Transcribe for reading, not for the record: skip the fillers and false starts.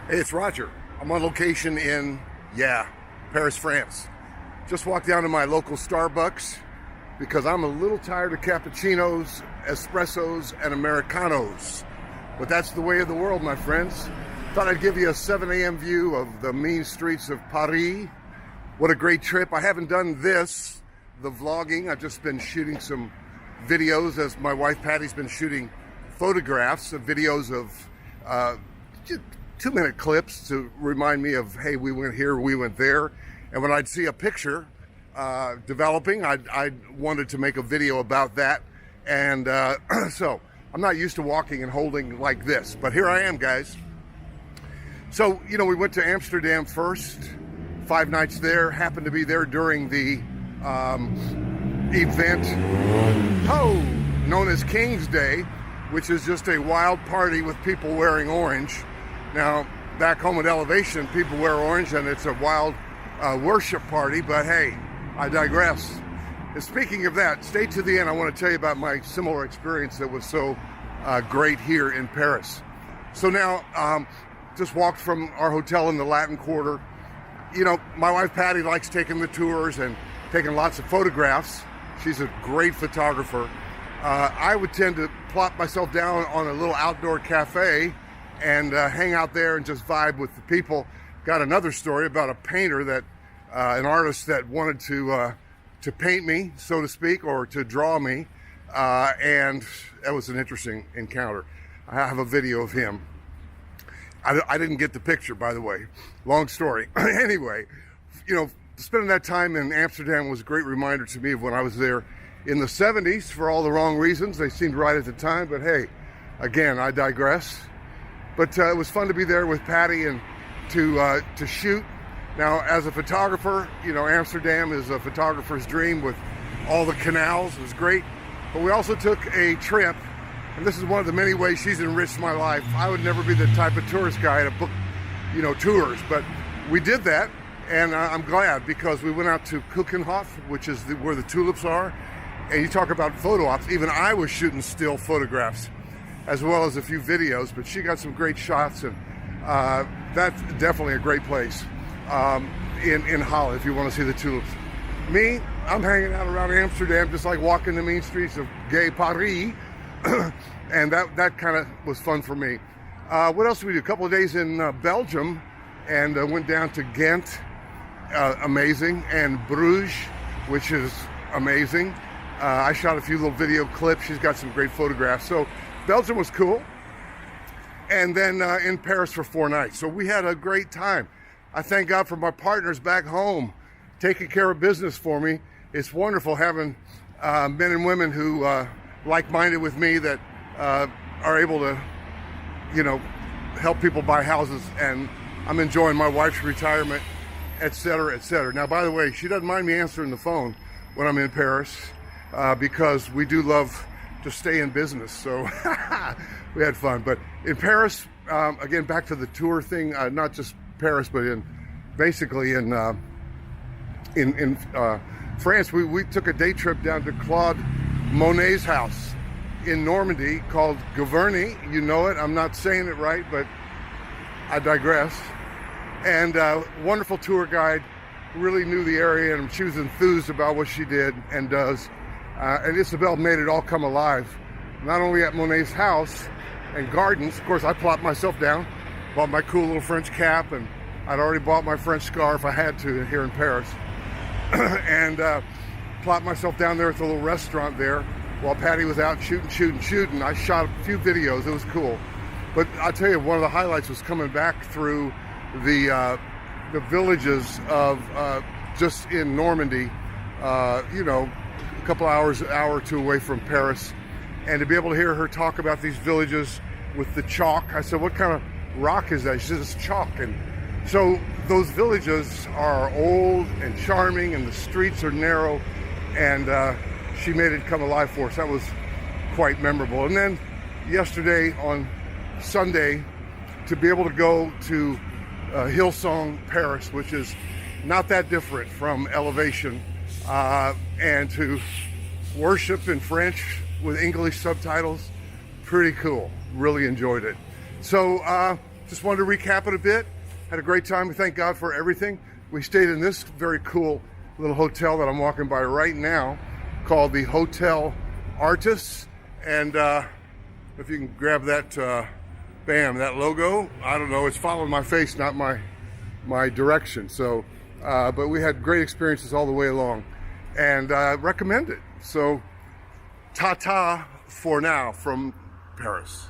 Hey, it's Roger. I'm on location in, Paris, France. Just walked down to my local Starbucks because I'm a little tired of cappuccinos, espressos, and Americanos. But that's the way of the world, my friends. Thought I'd give you a 7 a.m. view of the mean streets of Paris. What a great trip. I haven't done this, the vlogging. I've just been shooting some videos as my wife Patty's been shooting photographs of videos of just 2-minute clips to remind me of, hey, we went here, we went there. And when I'd see a picture developing, I wanted to make a video about that. And so I'm not used to walking and holding like this, but here I am, guys. So, we went to Amsterdam first, 5 nights there, happened to be there during the event known as King's Day, which is just a wild party with people wearing orange. Now, back home at Elevation, people wear orange and it's a wild worship party, but hey, I digress. And speaking of that, stay to the end. I want to tell you about my similar experience that was so great here in Paris. So now, just walked from our hotel in the Latin Quarter. My wife Patty likes taking the tours and taking lots of photographs. She's a great photographer. I would tend to plop myself down on a little outdoor cafe and hang out there and just vibe with the people. Got another story about a painter that, an artist that wanted to paint me, so to speak, or to draw me, and that was an interesting encounter. I have a video of him. I didn't get the picture, by the way. Long story. Anyway, spending that time in Amsterdam was a great reminder to me of when I was there in the 70s for all the wrong reasons. They seemed right at the time, but hey, again, I digress. But it was fun to be there with Patty and to shoot. Now, as a photographer, Amsterdam is a photographer's dream with all the canals. It was great. But we also took a trip, and this is one of the many ways she's enriched my life. I would never be the type of tourist guy to book, tours, but we did that, and I'm glad because we went out to Keukenhof, which is where the tulips are, and you talk about photo ops. Even I was shooting still photographs, as well as a few videos, but she got some great shots, and that's definitely a great place in Holland if you want to see the tulips. Me, I'm hanging out around Amsterdam, just like walking the mean streets of gay Paris, and that kind of was fun for me. What else did we do? A couple of days in Belgium, and went down to Ghent, amazing, and Bruges, which is amazing. I shot a few little video clips. She's got some great photographs. So Belgium was cool. And then in Paris for 4 nights. So we had a great time. I thank God for my partners back home taking care of business for me. It's wonderful having men and women who like-minded with me that are able to, help people buy houses. And I'm enjoying my wife's retirement, et cetera, et cetera. Now, by the way, she doesn't mind me answering the phone when I'm in Paris because we do love to stay in business. So we had fun. But in Paris, again, back to the tour thing, not just Paris, but basically in France, we took a day trip down to Claude Monet's house in Normandy called Giverny. You know it. I'm not saying it right, but I digress. And wonderful tour guide, really knew the area, and she was enthused about what she did and does. And Isabel made it all come alive, not only at Monet's house and gardens. Of course, I plopped myself down, bought my cool little French cap, and I'd already bought my French scarf. I had to here in Paris. And plopped myself down there at the little restaurant there while Patty was out shooting. I shot a few videos. It was cool. But I'll tell you, one of the highlights was coming back through the villages of just in Normandy, a couple hour or two away from Paris, and to be able to hear her talk about these villages with the chalk. I said, what kind of rock is that? She said, it's chalk. And so those villages are old and charming, and the streets are narrow, and she made it come alive for us. That was quite memorable. And then yesterday on Sunday, to be able to go to Hillsong Paris, which is not that different from Elevation, and to worship in French with English subtitles, pretty cool. Really enjoyed it. So just wanted to recap it a bit. Had a great time. We thank God for everything. We stayed in this very cool little hotel that I'm walking by right now called the Hotel Artis. And if you can grab that, bam, that logo. I don't know, it's following my face, not my direction. So, but we had great experiences all the way along, and recommend it. So, ta-ta for now from Paris.